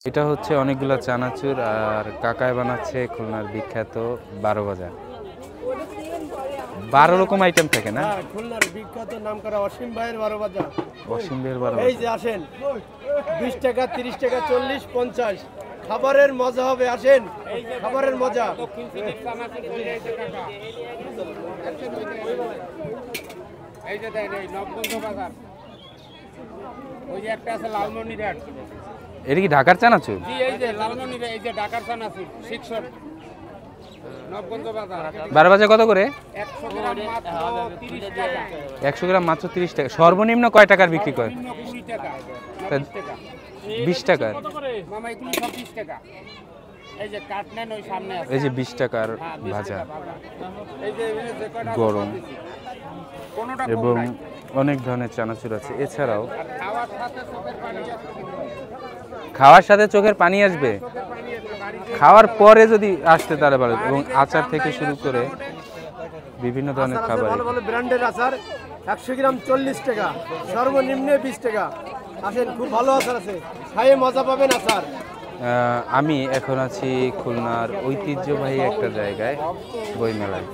এটা হচ্ছে অনেকগুলো চানাচুর আর কাকায় বানাচ্ছে খুলনার বিখ্যাত 12 ভাজা। 12 রকম আইটেম থাকে না? হ্যাঁ, খুলনার বিখ্যাত নামকরা অসীম ভাইয়ের 12 ভাজা। অসীম ভাইয়ের 12 এই ভাজা। যে আসেন, 20 টাকা, 30 টাকা, 40, 50। খাবারের মজা হবে, আসেন, খাবারের মজা। এই যে দেন এই নবগঞ্জ বাজার, ওই যে একটা আছে লালমনিরহাট। এটা কি ঢাকার চানাচুর? জি, এই যে লালমনিরহাট, এই যে ঢাকার চানাচুর, শিক্ষক নবগঞ্জ বাজার। 12 ভাজা কত করে? 100 গ্রাম মাত্র 30 টাকা। 100 গ্রাম মাত্র 30 টাকা। সর্বনিম্ন কয় টাকার বিক্রি করেন? নিম্ন 20 টাকা, তা 20 টাকা। 20 টাকার। মামা এগুলো সব 20 টাকা। এই যে কাট নেন, ওই সামনে আছে। এই যে 20 টাকার হ্যাঁ, 20 ভাজা, টাকা ভাজা। এই যে যে কয়টা গরম দিছি, কোনোটা কম এবং নাই। অনেক ধরনের চানাচুর আছে। এছাড়াও আর খাওয়ার সাথে চোখের পানি আসবে। খাওয়ার সাথে চোখের পানি আসবে। চোখের পানি আসবে, বাড়িতে খাওয়ার পরে যদি আসতে তাহলে ভালো। এবং আচার থেকে শুরু করে বিভিন্ন ধরনের আচার আছে, খাবার। ভালো ভালো ব্র্যান্ডের আচার, 100 গ্রাম 40 টাকা, সর্বনিম্নে 20 টাকা। আসেন, খুব ভালো আচার আছে, খাইয়ে মজা পাবেন আচার। আমি এখন আছি খুলনার ঐতিহ্যবাহী একটা জায়গায়, বইমেলায়।